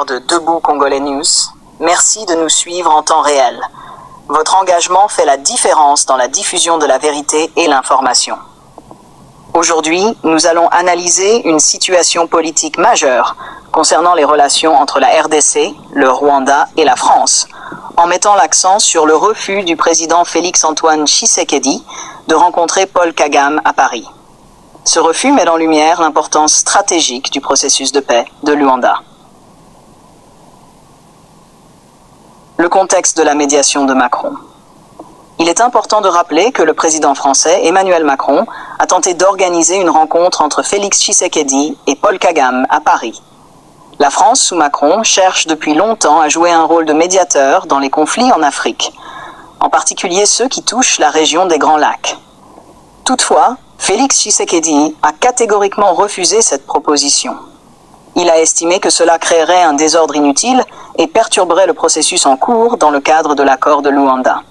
auditeurs de Debout Congolais News, merci de nous suivre en temps réel. Votre engagement fait la différence dans la diffusion de la vérité et l'information. Aujourd'hui, nous allons analyser une situation politique majeure concernant les relations entre la RDC, le Rwanda et la France, en mettant l'accent sur le refus du président Félix-Antoine Tshisekedi de rencontrer Paul Kagame à Paris. Ce refus met en lumière l'importance stratégique du processus de paix de Luanda. Le contexte de la médiation de Macron. Il est important de rappeler que le président français Emmanuel Macron a tenté d'organiser une rencontre entre Félix Tshisekedi et Paul Kagame à Paris. La France, sous Macron, cherche depuis longtemps à jouer un rôle de médiateur dans les conflits en Afrique, en particulier ceux qui touchent la région des Grands Lacs. Toutefois, Félix Tshisekedi a catégoriquement refusé cette proposition. Il a estimé que cela créerait un désordre inutile et perturberait le processus en cours dans le cadre de l'accord de Luanda.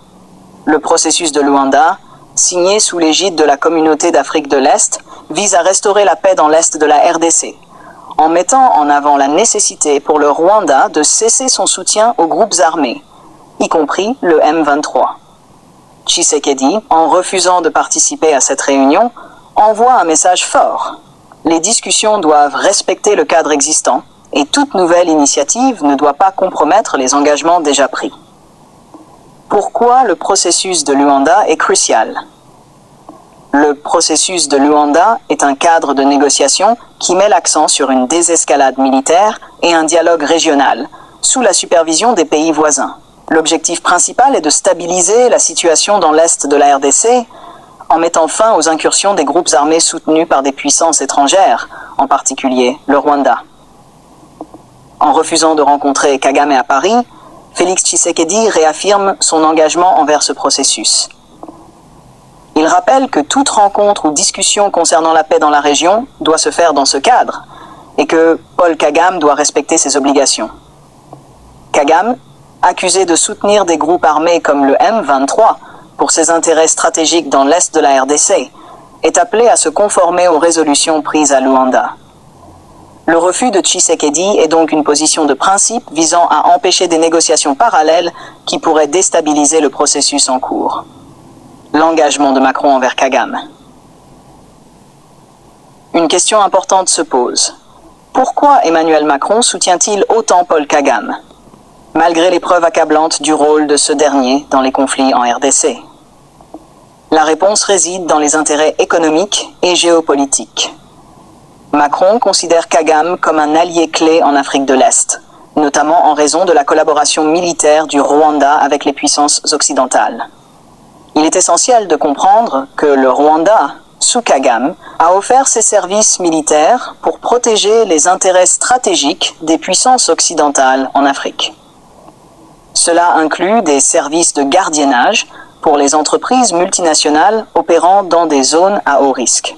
Le processus de Luanda, signé sous l'égide de la Communauté d'Afrique de l'Est, vise à restaurer la paix dans l'Est de la RDC, en mettant en avant la nécessité pour le Rwanda de cesser son soutien aux groupes armés, y compris le M23. Tshisekedi, en refusant de participer à cette réunion, envoie un message fort. Les discussions doivent respecter le cadre existant et toute nouvelle initiative ne doit pas compromettre les engagements déjà pris. Pourquoi le processus de Luanda est crucial? Le processus de Luanda est un cadre de négociation qui met l'accent sur une désescalade militaire et un dialogue régional, sous la supervision des pays voisins. L'objectif principal est de stabiliser la situation dans l'Est de la RDC en mettant fin aux incursions des groupes armés soutenus par des puissances étrangères, en particulier le Rwanda. En refusant de rencontrer Kagame à Paris, Félix Tshisekedi réaffirme son engagement envers ce processus. Il rappelle que toute rencontre ou discussion concernant la paix dans la région doit se faire dans ce cadre et que Paul Kagame doit respecter ses obligations. Kagame, accusé de soutenir des groupes armés comme le M23 pour ses intérêts stratégiques dans l'Est de la RDC, est appelé à se conformer aux résolutions prises à Luanda. Le refus de Tshisekedi est donc une position de principe visant à empêcher des négociations parallèles qui pourraient déstabiliser le processus en cours. L'engagement de Macron envers Kagame. Une question importante se pose. Pourquoi Emmanuel Macron soutient-il autant Paul Kagame, malgré les preuves accablantes du rôle de ce dernier dans les conflits en RDC? La réponse réside dans les intérêts économiques et géopolitiques. Macron considère Kagame comme un allié clé en Afrique de l'Est, notamment en raison de la collaboration militaire du Rwanda avec les puissances occidentales. Il est essentiel de comprendre que le Rwanda, sous Kagame, a offert ses services militaires pour protéger les intérêts stratégiques des puissances occidentales en Afrique. Cela inclut des services de gardiennage pour les entreprises multinationales opérant dans des zones à haut risque.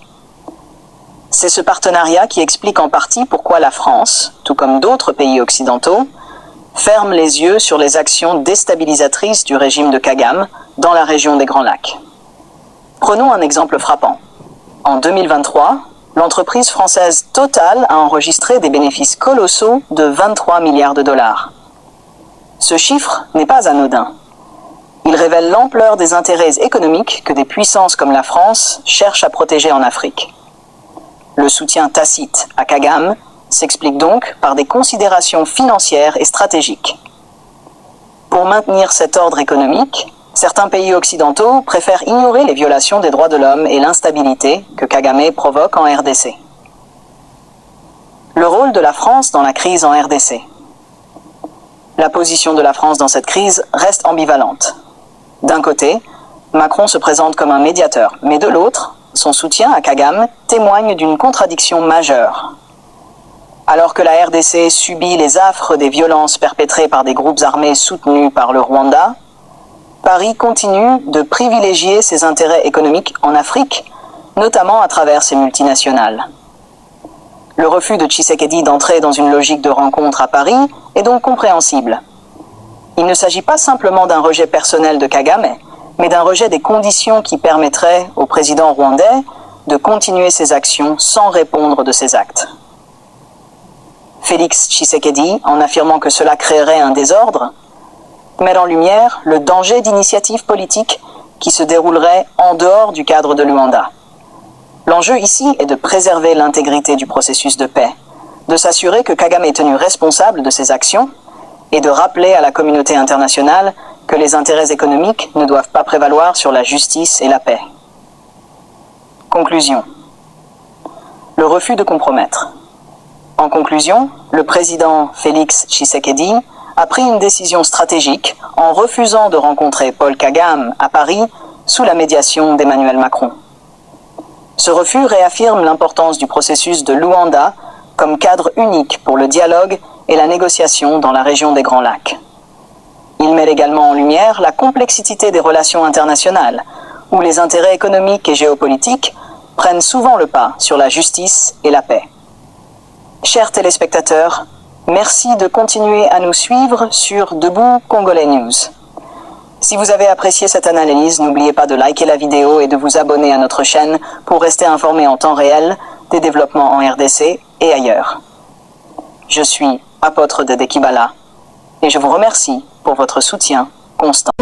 C'est ce partenariat qui explique en partie pourquoi la France, tout comme d'autres pays occidentaux, ferme les yeux sur les actions déstabilisatrices du régime de Kagame dans la région des Grands Lacs. Prenons un exemple frappant. En 2023, l'entreprise française Total a enregistré des bénéfices colossaux de 23 milliards de dollars. Ce chiffre n'est pas anodin. Il révèle l'ampleur des intérêts économiques que des puissances comme la France cherchent à protéger en Afrique. Le soutien tacite à Kagame s'explique donc par des considérations financières et stratégiques. Pour maintenir cet ordre économique, certains pays occidentaux préfèrent ignorer les violations des droits de l'homme et l'instabilité que Kagame provoque en RDC. Le rôle de la France dans la crise en RDC. La position de la France dans cette crise reste ambivalente. D'un côté, Macron se présente comme un médiateur, mais de l'autre, son soutien à Kagame témoigne d'une contradiction majeure. Alors que la RDC subit les affres des violences perpétrées par des groupes armés soutenus par le Rwanda, Paris continue de privilégier ses intérêts économiques en Afrique, notamment à travers ses multinationales. Le refus de Tshisekedi d'entrer dans une logique de rencontre à Paris est donc compréhensible. Il ne s'agit pas simplement d'un rejet personnel de Kagame, mais d'un rejet des conditions qui permettraient au président rwandais de continuer ses actions sans répondre de ses actes. Félix Tshisekedi, en affirmant que cela créerait un désordre, met en lumière le danger d'initiatives politiques qui se dérouleraient en dehors du cadre de Luanda. L'enjeu ici est de préserver l'intégrité du processus de paix, de s'assurer que Kagame est tenu responsable de ses actions et de rappeler à la communauté internationale que les intérêts économiques ne doivent pas prévaloir sur la justice et la paix. Conclusion. Le refus de compromettre. En conclusion, le président Félix Tshisekedi a pris une décision stratégique en refusant de rencontrer Paul Kagame à Paris sous la médiation d'Emmanuel Macron. Ce refus réaffirme l'importance du processus de Luanda comme cadre unique pour le dialogue et la négociation dans la région des Grands Lacs. Il met également en lumière la complexité des relations internationales, où les intérêts économiques et géopolitiques prennent souvent le pas sur la justice et la paix. Chers téléspectateurs, merci de continuer à nous suivre sur Debout Congolais News. Si vous avez apprécié cette analyse, n'oubliez pas de liker la vidéo et de vous abonner à notre chaîne pour rester informé en temps réel des développements en RDC et ailleurs. Je suis Apôtre Dédé Kibala et je vous remercie pour votre soutien constant.